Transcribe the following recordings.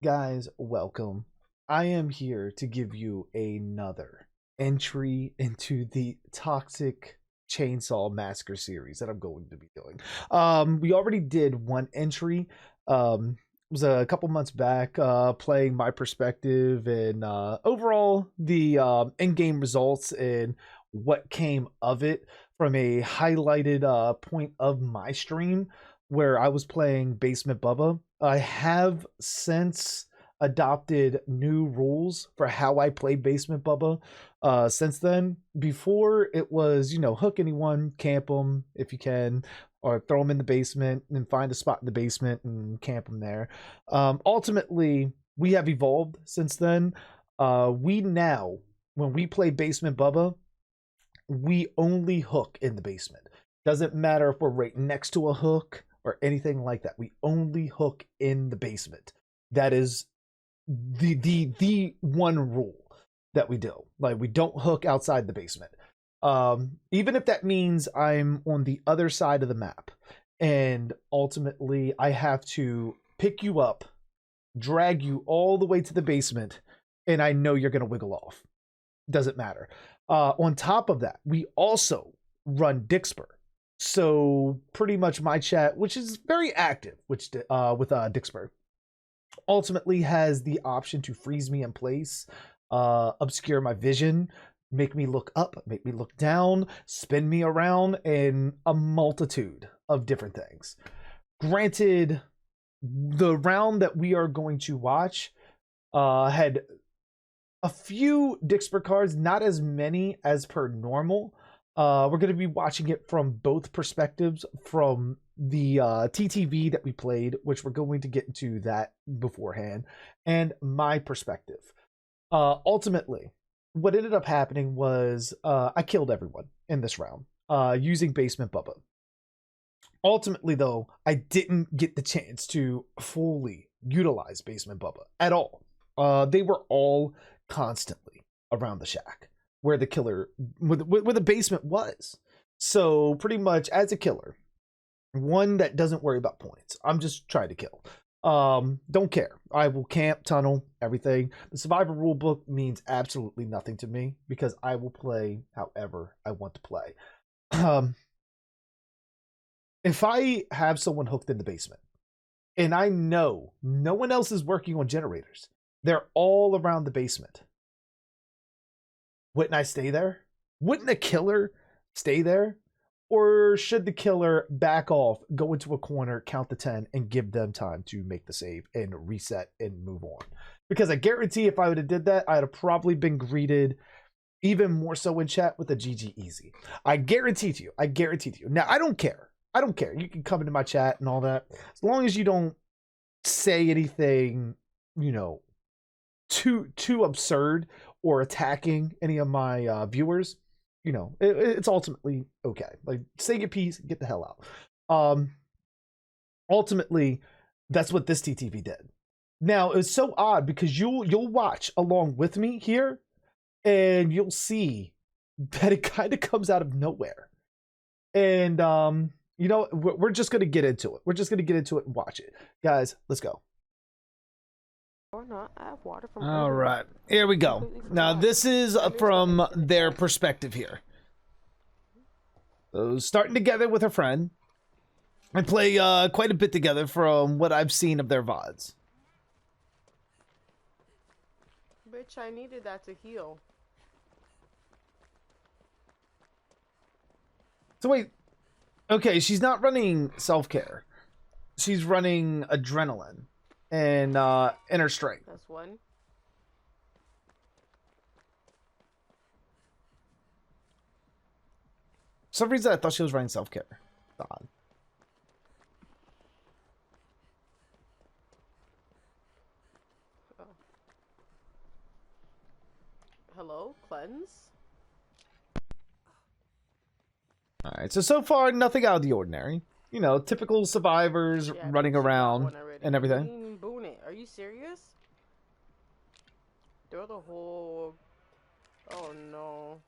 Guys, welcome. I am here to give you another entry into the Toxic Chainsaw Massacre series that I'm going to be doing. We already did one entry. It was a couple months back, playing my perspective and overall the in-game results and what came of it from a highlighted point of my stream where I was playing Basement Bubba. I have since adopted new rules for how I play Basement Bubba. Since then, before it was, hook anyone, camp them if you can, or throw them in the basement and find a spot in the basement and camp them there. Ultimately, we have evolved since then. We now, when we play Basement Bubba, we only hook in the basement. Doesn't matter if we're right next to a hook or anything like that. We only hook in the basement. That is the one rule that we do. Like, we don't hook outside the basement. Even if that means I'm on the other side of the map and ultimately I have to pick you up, drag you all the way to the basement, and I know you're going to wiggle off. Doesn't matter. On top of that, we also run Dixper. So pretty much my chat, which is very active, with Dixper, ultimately has the option to freeze me in place, obscure my vision, make me look up, make me look down, spin me around, and a multitude of different things. Granted, the round that we are going to watch had a few Dixper cards, not as many as per normal. We're going to be watching it from both perspectives, from the TTV that we played, which we're going to get into that beforehand, and my perspective. Ultimately, what ended up happening was I killed everyone in this round using Basement Bubba. Ultimately, though, I didn't get the chance to fully utilize Basement Bubba at all. They were all constantly around the shack where the killer, where the basement was. So pretty much as a killer, one that doesn't worry about points, I'm just trying to kill. Don't care. I will camp, tunnel, everything. The survivor rulebook means absolutely nothing to me because I will play however I want to play. If I have someone hooked in the basement and I know no one else is working on generators, they're all around the basement, wouldn't I stay there? Wouldn't the killer stay there? Or should the killer back off, go into a corner, count to 10, and give them time to make the save and reset and move on? Because I guarantee if I would have did that, I'd have probably been greeted even more so in chat with a GG easy. I guarantee to you. I guarantee to you. Now, I don't care. I don't care. You can come into my chat and all that. As long as you don't say anything, too absurd or attacking any of my viewers, it's ultimately okay. Like, say your piece, get the hell out. Ultimately, that's what this TTV did. Now, it's so odd because you'll watch along with me here, and you'll see that it kind of comes out of nowhere. And we're just gonna get into it. We're just gonna get into it and watch it, guys. Let's go. Or not. I have water from all right, here we go. Now this is from their perspective here. So starting together with a friend and play quite a bit together from what I've seen of their VODs. Bitch, I needed that to heal. So wait, okay, she's not running self-care. She's running adrenaline and inner strength. That's one. For some reason I thought she was running self-care. Odd. Oh. Hello? Cleanse? Alright, so far nothing out of the ordinary. Typical survivors running around and everything. Boon it. Are you serious? Throw the whole... Oh no.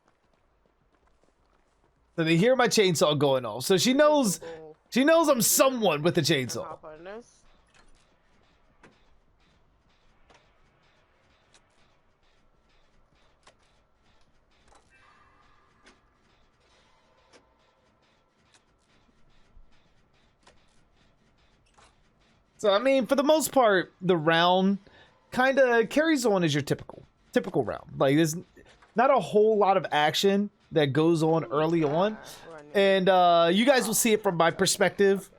So they hear my chainsaw going off. So she knows I'm someone with a chainsaw. So, I mean, for the most part, the round kind of carries on as your typical round. Like, there's not a whole lot of action that goes on early on. And you guys will see it from my perspective.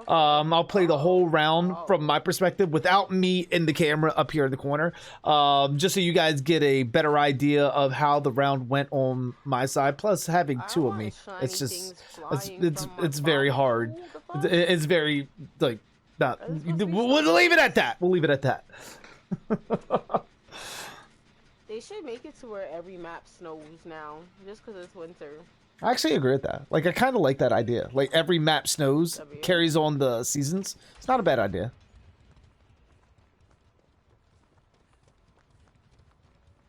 I'll play the whole round from my perspective without me in the camera up here in the corner. Just so you guys get a better idea of how the round went on my side. Plus, having two of me, it's just, it's very hard. It's very, like, not, we'll leave it at that. We'll leave it at that. They should make it to where every map snows now, just because it's winter. I actually agree with that. Like, I kind of like that idea. Like, every map snows, carries on the seasons. It's not a bad idea.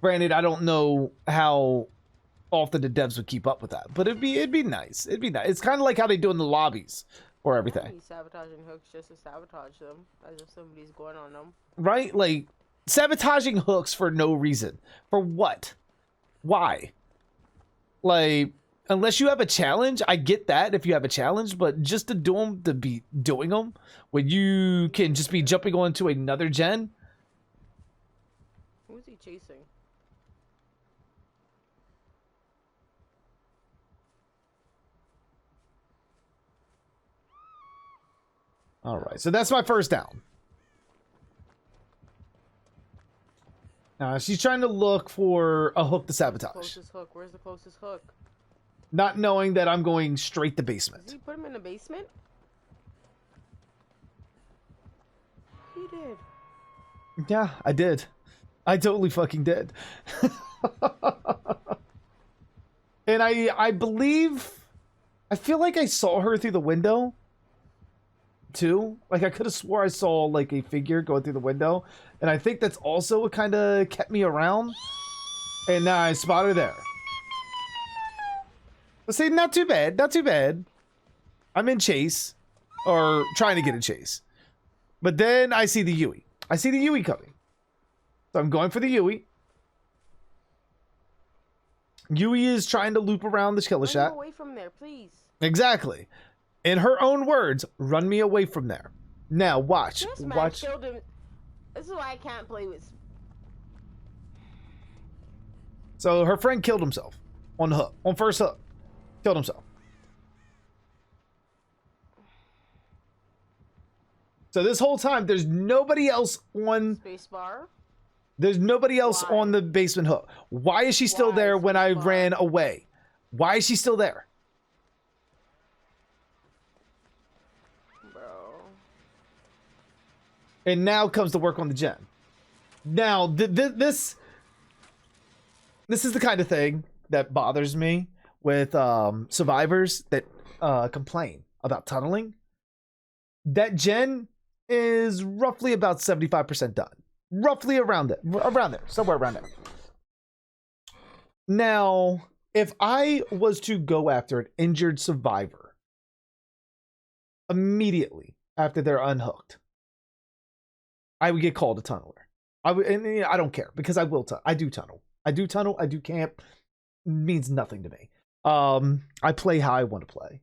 Granted, I don't know how often the devs would keep up with that, but it'd be nice. It'd be nice. It's kind of like how they do in the lobbies or everything. Sabotaging hooks just to sabotage them, as if somebody's going on them. Right? Like, sabotaging hooks for no reason. For what? Why? Like, unless you have a challenge, I get that if you have a challenge, but just to do them, to be doing them, when you can just be jumping onto another gen. Who's he chasing? All right, so that's my first down. She's trying to look for a hook to sabotage. Closest hook. Where's the closest hook? Not knowing that I'm going straight to basement. Did he put him in the basement? He did. Yeah, I did. I totally fucking did. And I believe, I feel like I saw her through the window too. Like, I could have swore I saw like a figure going through the window, and I think that's also what kind of kept me around. And now I spot her there. But see, not too bad, not too bad. I'm in chase, or trying to get in chase. But then I see the Yui. I see the Yui coming. So I'm going for the Yui. Yui is trying to loop around this killer shot. Run away from there, please. Exactly. In her own words, run me away from there. Now watch. This man Watch. killed him. This is why I can't play with. So her friend killed himself on the hook. On first hook. Killed himself. So this whole time, there's nobody else on... Spacebar? There's nobody else on the basement hook. Why is she still there when I ran away? Why is she still there? Bro. And now comes the work on the gen. Now, this is the kind of thing that bothers me with survivors that complain about tunneling. That gen is roughly about 75% done. Roughly around there, somewhere around there. Now, if I was to go after an injured survivor immediately after they're unhooked, I would get called a tunneler. And I don't care, because I will I do tunnel. I do tunnel, I do camp. It means nothing to me. I play how I want to play.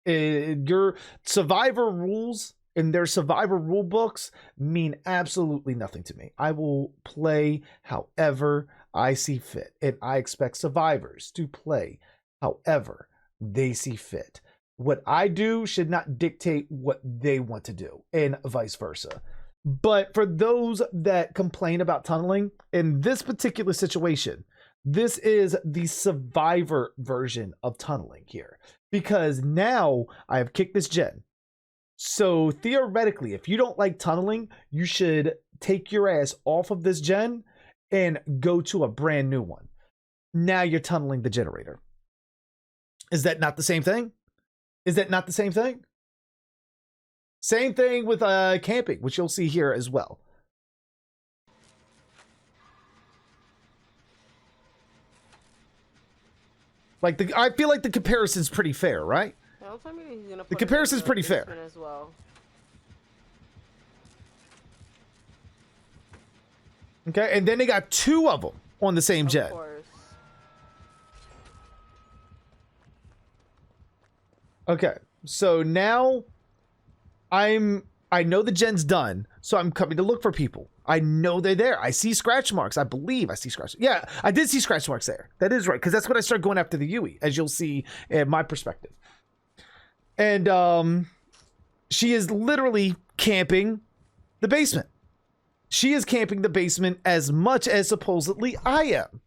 Your survivor rules and their survivor rule books mean absolutely nothing to me. I will play however I see fit, and I expect survivors to play however they see fit. What I do should not dictate what they want to do, and vice versa. But for those that complain about tunneling, in this particular situation, this is the survivor version of tunneling here, because now I have kicked this gen. So theoretically, if you don't like tunneling, you should take your ass off of this gen and go to a brand new one. Now you're tunneling the generator. Is that not the same thing? Is that not the same thing? Same thing with camping, which you'll see here as well. Like, I feel like the comparison's pretty fair, right? The comparison's pretty fair. As well. Okay, and then they got two of them on the same jet. Okay, so now I'm I know the gen's done, so I'm coming to look for people. I know they're there. I see scratch marks. I believe I see scratch. Yeah, I did see scratch marks there. That is right, because that's when I start going after the Yui, as you'll see in my perspective. And she is literally camping the basement. She is camping the basement as much as supposedly I am.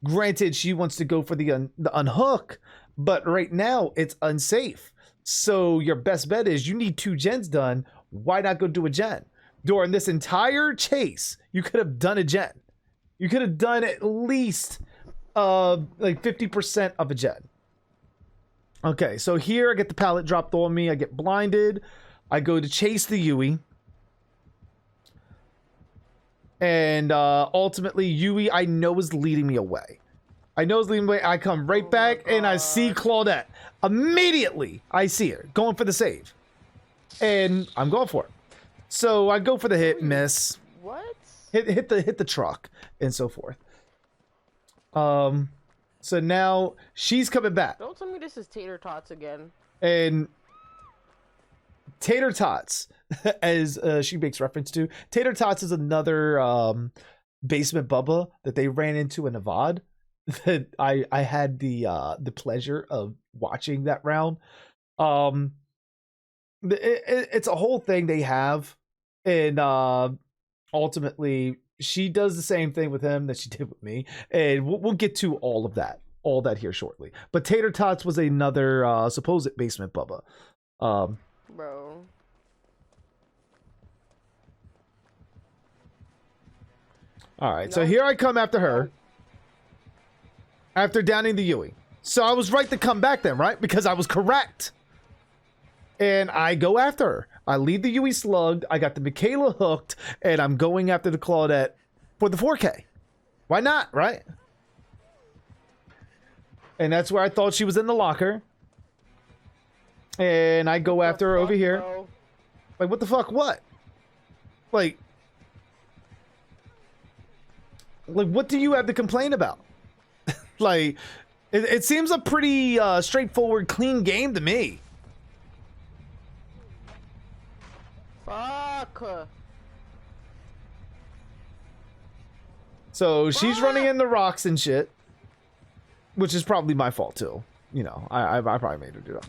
Granted, she wants to go for the unhook, but right now it's unsafe. So your best bet is you need 2 gens done. Why not go do a gen? During this entire chase, you could have done a gen. You could have done at least like 50% of a gen. Okay, so here I get the pallet dropped on me. I get blinded. I go to chase the Yui. And ultimately, Yui, I know, is leading me away. I know is leading me away. I come right back and I see Claudette. Immediately, I see her going for the save. And I'm going for it. So I go for the hit, miss. What? Hit the truck and so forth. So now she's coming back. Don't tell me this is Tater Tots again. And Tater Tots, as she makes reference to, Tater Tots is another Basement Bubba that they ran into in a VOD that I had the pleasure of watching that round. It's a whole thing they have, and ultimately she does the same thing with him that she did with me, and we'll get to all that here shortly. But Tater Tots was another supposed Basement Bubba. Bro. All right, so here I come after her. After downing the Yui. So I was right to come back then, right? Because I was correct. And I go after her. I leave the Yui slugged. I got the Michaela hooked. And I'm going after the Claudette for the 4K. Why not, right? And that's where I thought she was in the locker. And I go after her over here. Bro? Like, what the fuck? What? Like, what do you have to complain about? Like, it seems a pretty straightforward, clean game to me. Fuck. So she's running in the rocks and shit, which is probably my fault too. You know, I probably made her do that.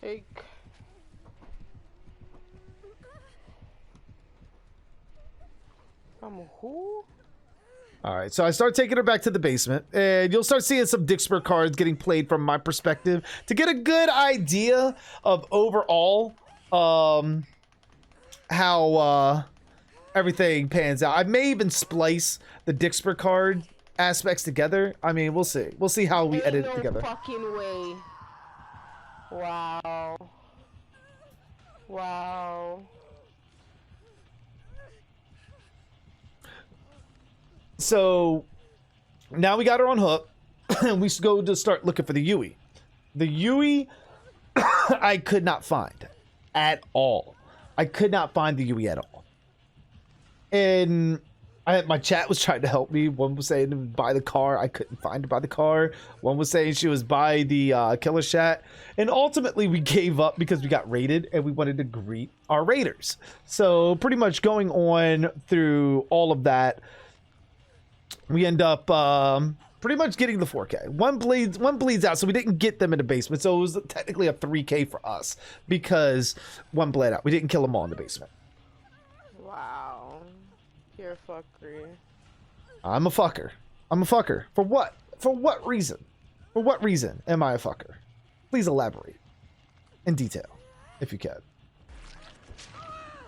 Hey. Who? All right, so I start taking her back to the basement, and you'll start seeing some Dixper cards getting played from my perspective to get a good idea of overall how everything pans out. I may even splice the Dixper card aspects together. I mean, we'll see. We'll see how we edit it together. Fucking way. Wow. Wow. So now we got her on hook, and we go to start looking for the Yui. The Yui, I could not find at all. I could not find the Yui at all. And my chat was trying to help me. One was saying to buy the car. I couldn't find her by the car. One was saying she was by the killer chat. And ultimately we gave up because we got raided and we wanted to greet our raiders. So pretty much going on through all of that, we end up pretty much getting the 4K. One bleeds out, so we didn't get them in the basement. So it was technically a 3K for us because one bled out. We didn't kill them all in the basement. Wow. You're a fucker. I'm a fucker. I'm a fucker. For what? For what reason? For what reason am I a fucker? Please elaborate in detail, if you can.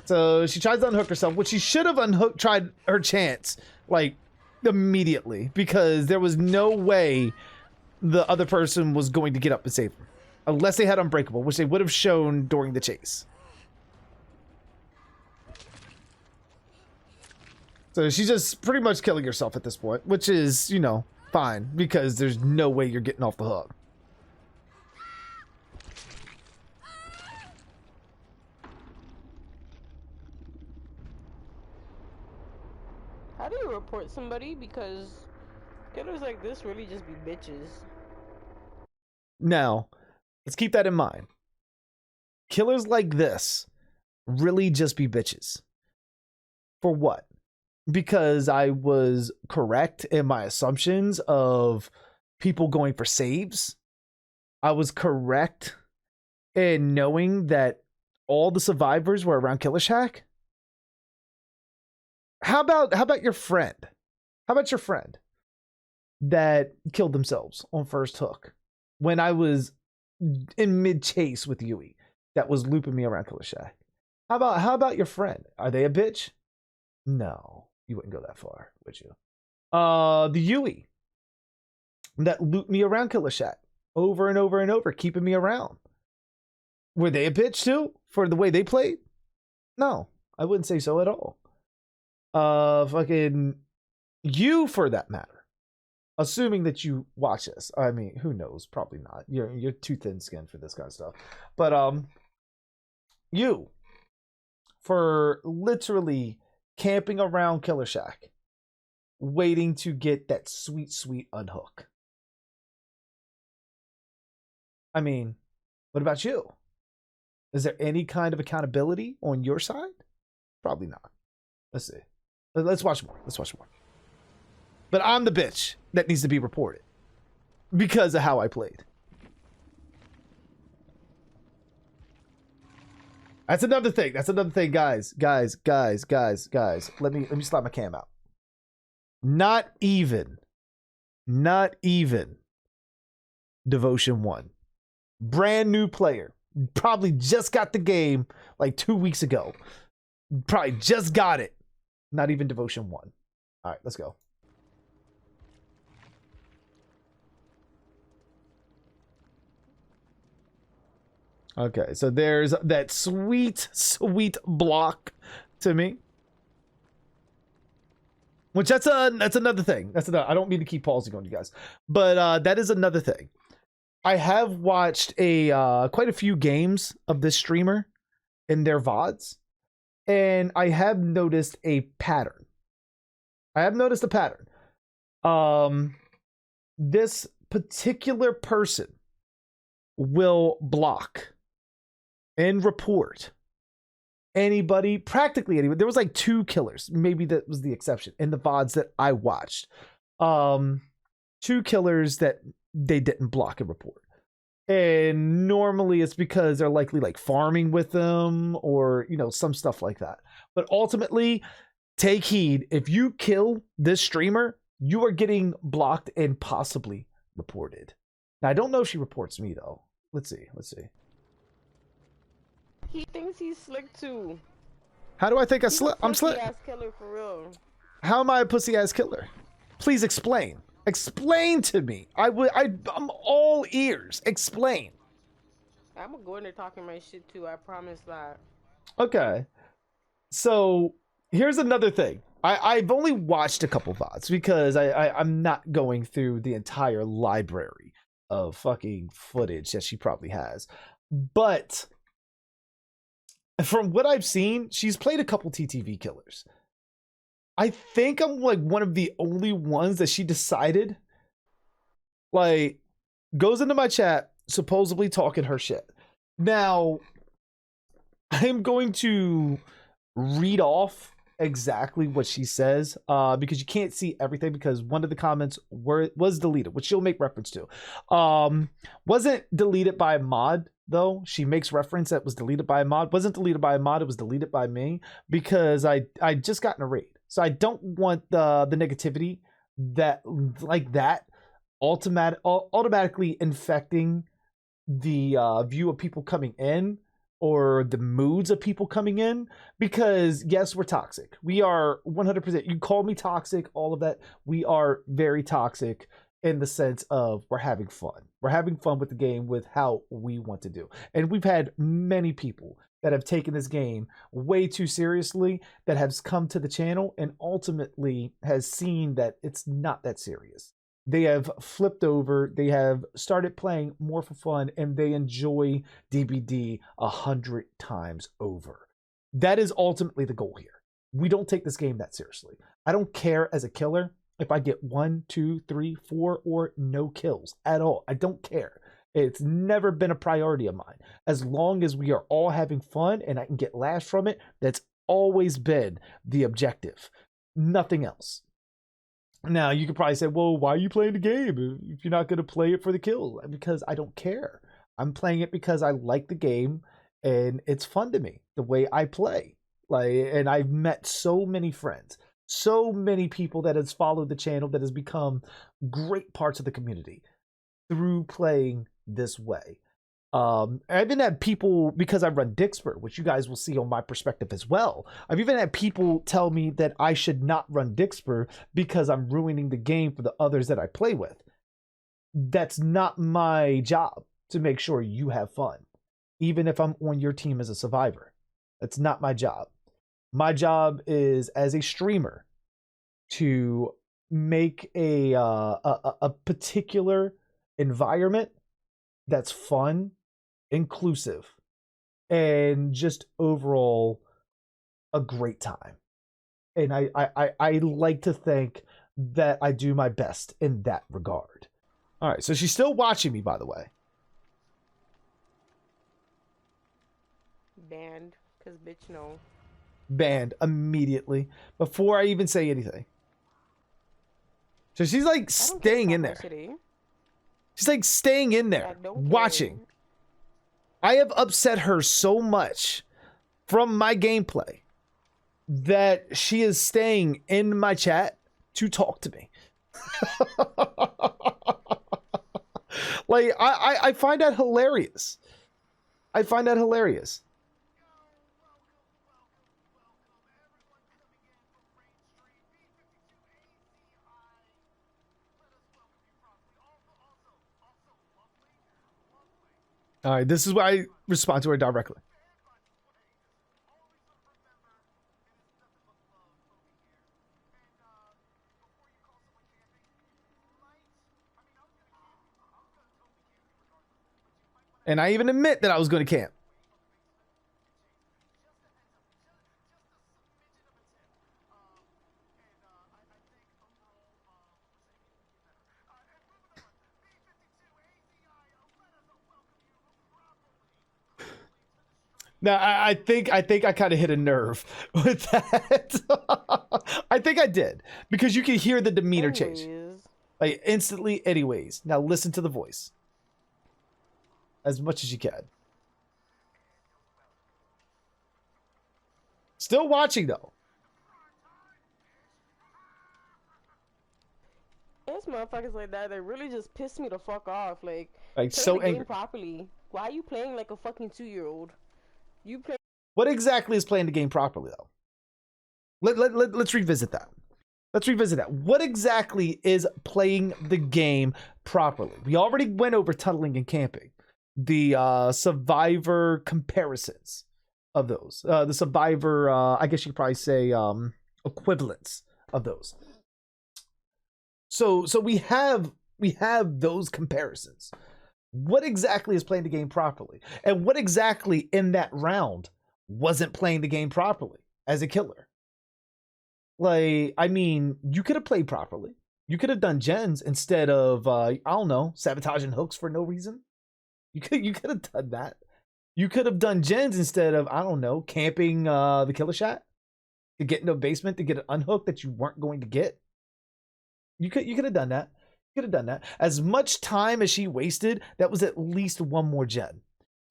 So she tries to unhook herself, which she should have tried her chance, like, immediately, because there was no way the other person was going to get up and save her. Unless they had Unbreakable, which they would have shown during the chase. So she's just pretty much killing herself at this point, which is, you know, fine, because there's no way you're getting off the hook. How do you report somebody? Because killers like this really just be bitches. Now, let's keep that in mind. Killers like this really just be bitches. For what? Because I was correct in my assumptions of people going for saves. I was correct in knowing that all the survivors were around Killer Shack. How about your friend? How about your friend that killed themselves on first hook when I was in mid chase with Yui that was looping me around Killer Shack? How about your friend? Are they a bitch? No, you wouldn't go that far, would you? The Yui that looped me around Killer Shack over and over and over, keeping me around. Were they a bitch too for the way they played? No, I wouldn't say so at all. Fucking you for that matter. Assuming that you watch this. I mean, who knows? Probably not. You're too thin skinned for this kind of stuff. But you for literally camping around Killer Shack, waiting to get that sweet, sweet unhook. I mean, what about you? Is there any kind of accountability on your side? Probably not. Let's see. Let's watch more. Let's watch more. But I'm the bitch that needs to be reported because of how I played. That's another thing. That's another thing, guys. Guys. Let me slap my cam out. Not even Devotion 1. Brand new player. Probably just got the game like 2 weeks ago. Probably just got it. Not even Devotion 1. All right, let's go. Okay, so there's that sweet, sweet block to me. Which that's another thing. I don't mean to keep pausing on you guys, but that is another thing. I have watched quite a few games of this streamer in their VODs, and I have noticed a pattern. This particular person will block and report anybody, practically anybody. There was like 2 killers, maybe that was the exception in the VODs that I watched. 2 killers that they didn't block and report. And normally it's because they're likely like farming with them or, you know, some stuff like that. But ultimately, take heed. If you kill this streamer, you are getting blocked and possibly reported. Now, I don't know if she reports me though. Let's see. He thinks he's slick too. How do I think I'm slick? Ass killer for real. How am I a pussy ass killer? Please explain. Explain to me. I'm all ears. Explain. I'm gonna go in there talking my shit too. I promise that. Okay. So here's another thing. I've only watched a couple VODs because I'm not going through the entire library of fucking footage that she probably has. But from what I've seen, she's played a couple TTV killers. I think I'm like one of the only ones that she decided, like, goes into my chat, supposedly talking her shit. Now, I'm going to read off exactly what she says, because you can't see everything because one of the comments was deleted, which she'll make reference to. Wasn't deleted by a mod though. She makes reference that was deleted by a mod. Wasn't deleted by a mod, it was deleted by me because I just got in a raid. So I don't want the negativity that automatically infecting the view of people coming in or the moods of people coming in, because yes, we're toxic. We are 100%. You call me toxic, all of that. We are very toxic in the sense of we're having fun. We're having fun with the game with how we want to do. And we've had many people that have taken this game way too seriously that has come to the channel and ultimately has seen that it's not that serious. They have flipped over, they have started playing more for fun, and they enjoy DBD 100 times over. That is ultimately the goal here. We don't take this game that seriously. I don't care as a killer if I get 1, 2, 3, 4, or no kills at all. I don't care. It's never been a priority of mine. As long as we are all having fun and I can get laughs from it, that's always been the objective. Nothing else. Now, you could probably say, well, why are you playing the game if you're not going to play it for the kill? Because I don't care. I'm playing it because I like the game and it's fun to me, the way I play. And I've met so many friends, so many people that has followed the channel, that has become great parts of the community through playing this way. I've even had people, because I run Dixper, which you guys will see on my perspective as well. I've even had people tell me that I should not run Dixper because I'm ruining the game for the others that I play with. That's not my job to make sure you have fun, even if I'm on your team as a survivor. That's not my job. My job is, as a streamer, to make a particular environment that's fun, inclusive, and just overall a great time. And I like to think that I do my best in that regard. All right, so she's still watching me, by the way. Banned, cause bitch no. Banned immediately before I even say anything. So she's like staying in there. She's like staying in there, watching. I have upset her so much from my gameplay that she is staying in my chat to talk to me. Like, I find that hilarious. I find that hilarious. All right, this is why I respond to her directly. And I even admit that I was going to camp. Now, I think I kind of hit a nerve with that. I think I did, because you can hear the demeanor change, like, instantly. Anyways, now listen to the voice as much as you can. Still watching though. There's motherfuckers like that that really just piss me the fuck off. Like So angry. Properly. Why are you playing like a fucking 2-year-old? You play. What exactly is playing the game properly though? Let's revisit that. Let's revisit that. What exactly is playing the game properly? We already went over tunneling and camping, the survivor comparisons of those, the survivor, I guess you could probably say, equivalents of those. So we have those comparisons. What exactly is playing the game properly? And what exactly in that round wasn't playing the game properly as a killer? Like, I mean, you could have played properly. You could have done gens instead of, I don't know, sabotaging hooks for no reason. You could have done that. You could have done gens instead of, I don't know, camping the killer shot to get into a basement to get an unhook that you weren't going to get. You could have done that. Could have done that. As much time as she wasted, that was at least one more gen.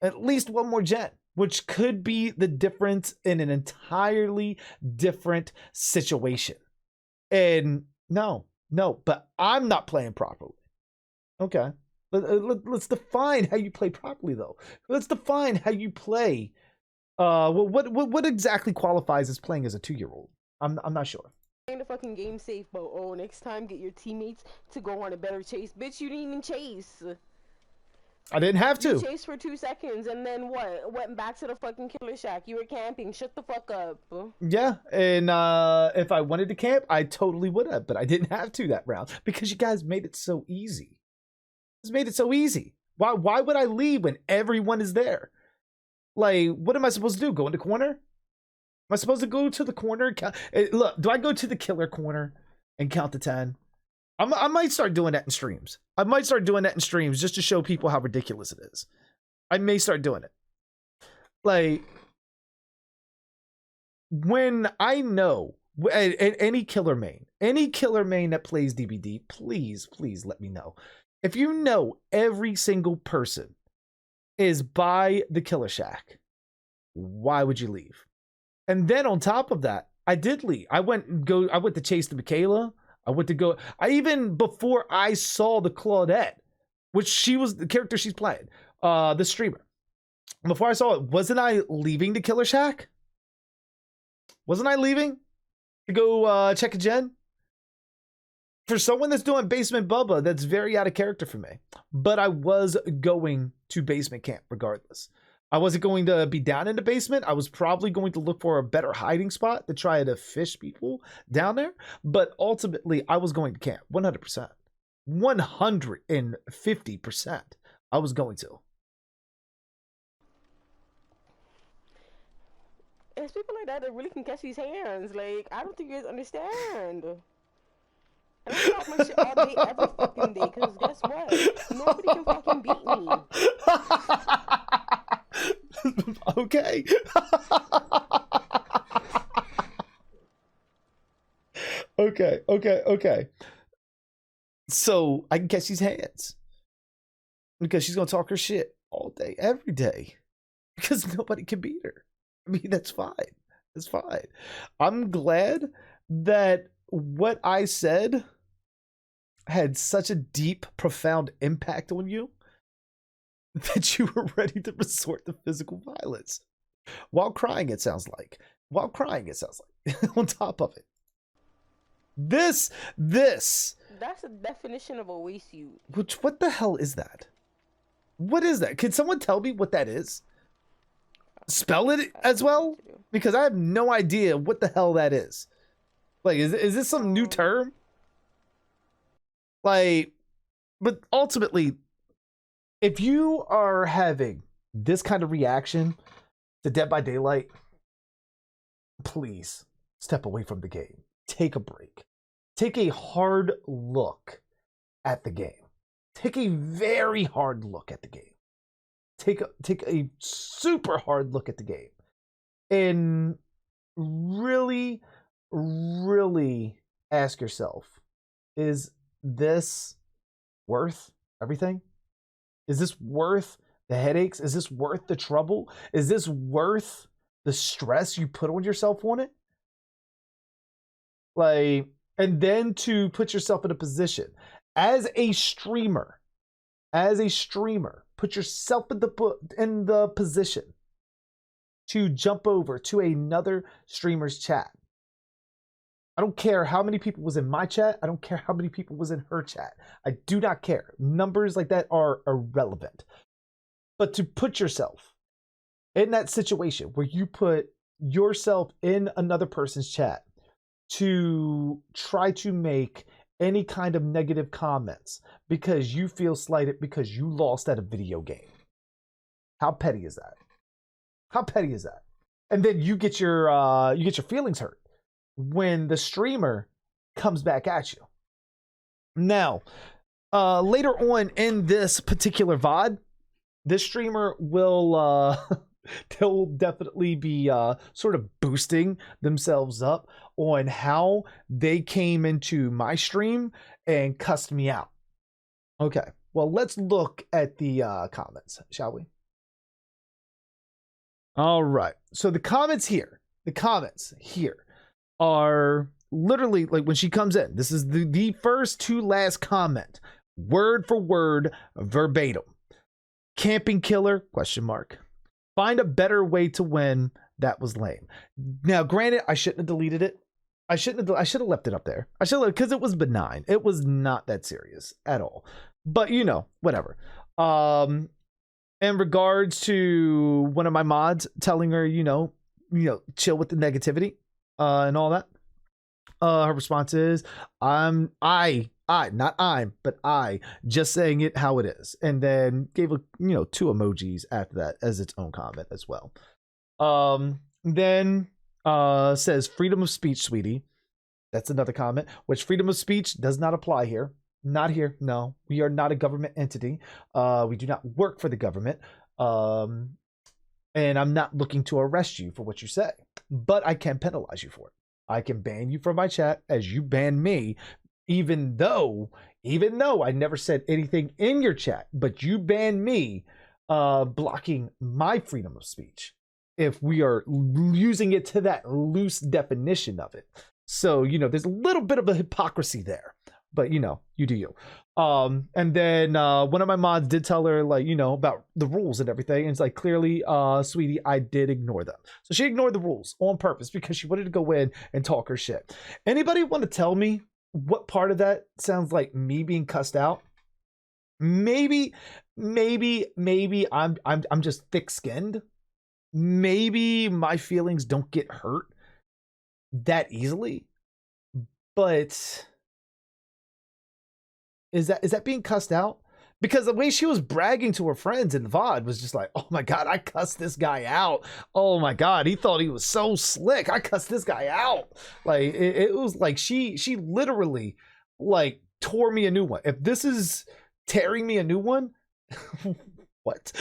At least one more gen, which could be the difference in an entirely different situation. And no, but I'm not playing properly. Okay. Let's define how you play properly, though. Let's define how you play. What exactly qualifies as playing as a 2-year-old? I'm not sure. The fucking game safe, but oh, next time get your teammates to go on a better chase. Bitch, you didn't even chase. I didn't have to. You chased for 2 seconds and then what? Went back to the fucking killer shack. You were camping. Shut the fuck up. Yeah, and if I wanted to camp, I totally would have, but I didn't have to that round because you guys made it so easy. You made it so easy. Why would I leave when everyone is there? Like, what am I supposed to do? Go in the corner? Am I supposed to go to the corner? Look, do I go to the killer corner and count to 10? I might start doing that in streams. I might start doing that in streams just to show people how ridiculous it is. I may start doing it. Like, when I know any killer main that plays DBD, please let me know. If you know every single person is by the killer shack, why would you leave? And then on top of that, I did leave. I went to chase the Michaela. I even before I saw the Claudette, which she was the character she's playing, the streamer. Before I saw it, wasn't I leaving the killer shack? Wasn't I leaving to go check a gen? For someone that's doing Basement Bubba, that's very out of character for me. But I was going to basement camp regardless. I wasn't going to be down in the basement. I was probably going to look for a better hiding spot to try to fish people down there. But ultimately, I was going to camp 100%. 150%. I was going to. It's people like that that really can catch these hands. Like, I don't think you guys understand. And I talk my shit all day, every fucking day, because guess what? Nobody can fucking beat me. Okay. Okay. So I can catch these hands. Because she's going to talk her shit all day, every day. Because nobody can beat her. I mean, that's fine. That's fine. I'm glad that what I said had such a deep, profound impact on you that you were ready to resort to physical violence. While crying, it sounds like. On top of it. This. That's the definition of a waste suit. What the hell is that? What is that? Can someone tell me what that is? Spell it as well? Because I have no idea what the hell that is. Like, is this some new term? Like, but ultimately, if you are having this kind of reaction to Dead by Daylight, please step away from the game. Take a break. Take a hard look at the game. Take a very hard look at the game. Take a super hard look at the game. And really, really ask yourself, is this worth everything? Is this worth the headaches? Is this worth the trouble? Is this worth the stress you put on yourself on it? Like, and then to put yourself in a position as a streamer, put yourself in the position to jump over to another streamer's chat. I don't care how many people was in my chat. I don't care how many people was in her chat. I do not care. Numbers like that are irrelevant. But to put yourself in that situation where you put yourself in another person's chat to try to make any kind of negative comments because you feel slighted because you lost at a video game. How petty is that? How petty is that? And then you get your feelings hurt when the streamer comes back at you. Now, later on in this particular VOD, this streamer will they'll definitely be sort of boosting themselves up on how they came into my stream and cussed me out. Okay, well, let's look at the comments, shall we? All right, so the comments here are literally like when she comes in. This is the first to last comment, word for word, verbatim. Camping killer, question mark. Find a better way to win. That was lame. Now, granted, I shouldn't have deleted it. I should have left it up there. I should have, because it was benign. It was not that serious at all. But you know, whatever. In regards to one of my mods telling her, you know, chill with the negativity, and all that. Her response is, I just saying it how it is, and then gave a 2 emojis after that as its own comment as well. Then says freedom of speech, sweetie. That's another comment, which freedom of speech does not apply here. Not here. No, we are not a government entity. We do not work for the government. And I'm not looking to arrest you for what you say, but I can penalize you for it. I can ban you from my chat as you ban me, even though I never said anything in your chat, but you ban me, blocking my freedom of speech if we are using it to that loose definition of it. So, there's a little bit of a hypocrisy there, but you do you. And then one of my mods did tell her, like, about the rules and everything. And it's like, clearly, sweetie, I did ignore them. So she ignored the rules on purpose because she wanted to go in and talk her shit. Anybody want to tell me what part of that sounds like me being cussed out? Maybe I'm just thick-skinned. Maybe my feelings don't get hurt that easily. But is that being cussed out? Because the way she was bragging to her friends in the VOD was just like, oh my God, I cussed this guy out. Oh my God, he thought he was so slick. I cussed this guy out. Like, it was like she literally, like, tore me a new one. If this is tearing me a new one, what?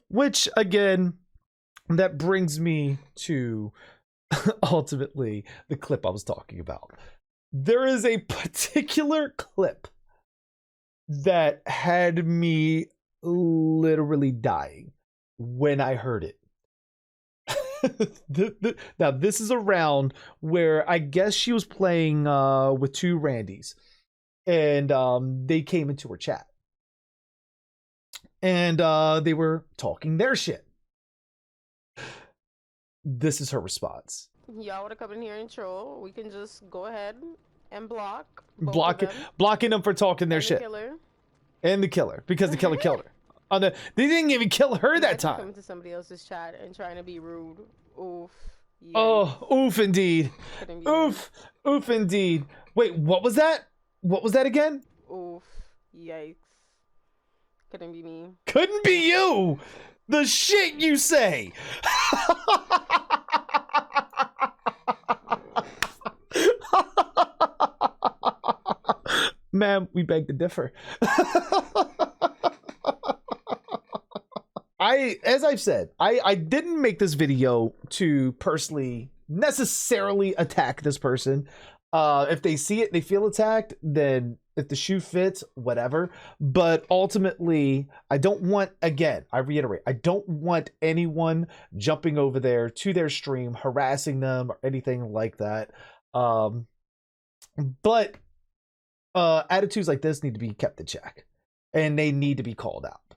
Which, again, that brings me to ultimately the clip I was talking about. There is a particular clip that had me literally dying when I heard it. Now, this is a round where I guess she was playing with two Randys, and they came into her chat. And they were talking their shit. This is her response. Y'all want to come in here and troll? We can just go ahead and blocking them for talking their shit. And the killer, because the killer killed her. They didn't even kill her that time. Coming to somebody else's chat and trying to be rude. Oof. Yikes. Oh, oof indeed. Oof indeed. Wait, what was that? What was that again? Oof. Yikes. Couldn't be me. Couldn't be you. The shit you say. Ma'am, we beg to differ. As I've said, I didn't make this video to personally necessarily attack this person. If they see it, they feel attacked, then if the shoe fits, whatever. But ultimately, I don't want, again, I reiterate, I don't want anyone jumping over there to their stream, harassing them or anything like that. But attitudes like this need to be kept in check, and they need to be called out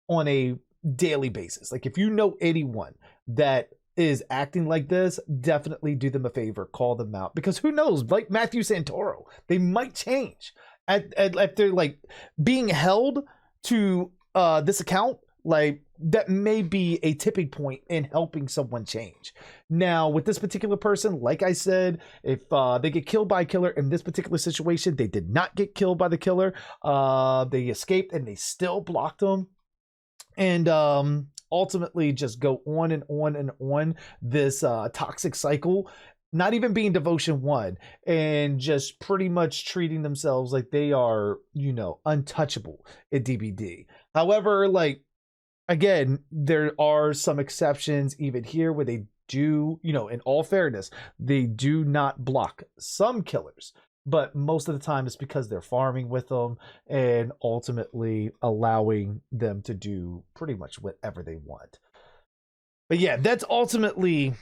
on a daily basis. Like, if you know anyone that is acting like this, definitely do them a favor, call them out, because who knows, like Matthew Santoro, they might change if they're like being held to this account. Like, that may be a tipping point in helping someone change. Now, with this particular person, like I said, if they get killed by a killer, in this particular situation, they did not get killed by the killer. They escaped and they still blocked them. And ultimately just go on and on and on this toxic cycle, not even being devotion one, and just pretty much treating themselves like they are, untouchable at DBD. However, like, again, there are some exceptions even here where they do, in all fairness, they do not block some killers. But most of the time it's because they're farming with them and ultimately allowing them to do pretty much whatever they want. But yeah, that's ultimately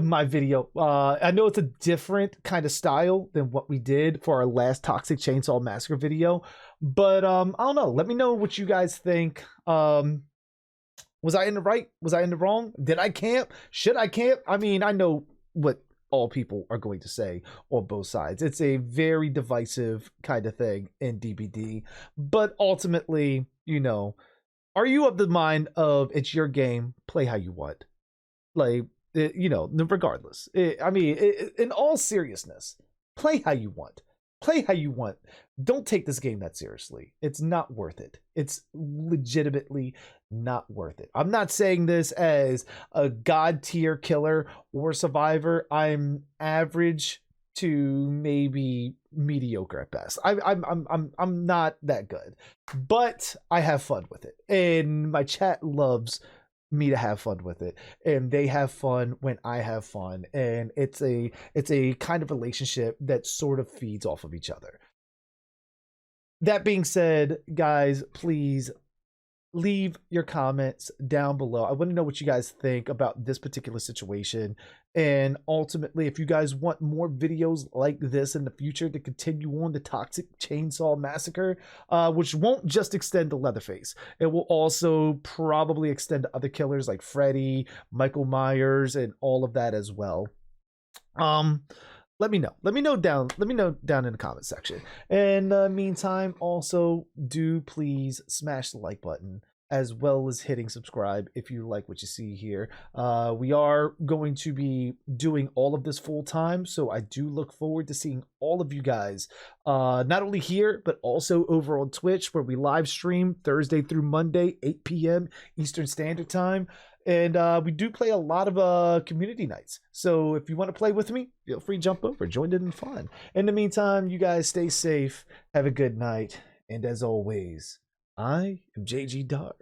my video. I know it's a different kind of style than what we did for our last Toxic Chainsaw Massacre video, but I don't know. Let me know what you guys think. Was I in the right? Was I in the wrong? Did I camp? Should I camp? I mean, I know what all people are going to say on both sides. It's a very divisive kind of thing in DBD, but ultimately, are you of the mind of it's your game, play how you want? Like, regardless. In all seriousness, play how you want. Play how you want. Don't take this game that seriously. It's not worth it. It's legitimately not worth it. I'm not saying this as a god tier killer or survivor. I'm average to maybe mediocre at best. I'm not that good, but I have fun with it, and my chat loves me to have fun with it, and they have fun when I have fun, and it's a kind of relationship that sort of feeds off of each other. That being said, guys, please leave your comments down below. I want to know what you guys think about this particular situation. And ultimately, if you guys want more videos like this in the future to continue on the Toxic Chainsaw Massacre, which won't just extend to Leatherface, it will also probably extend to other killers like Freddy, Michael Myers, and all of that as well. Let me know. Let me know down in the comment section. In the meantime, also do please smash the like button as well as hitting subscribe if you like what you see here. We are going to be doing all of this full time, so I do look forward to seeing all of you guys, not only here, but also over on Twitch, where we live stream Thursday through Monday, 8 p.m. Eastern Standard Time. And we do play a lot of community nights. So if you want to play with me, feel free to jump over, join in the fun. In the meantime, you guys stay safe, have a good night, and as always, I am JG Darhk.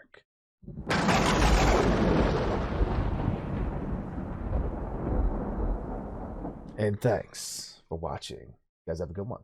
And thanks for watching. You guys have a good one.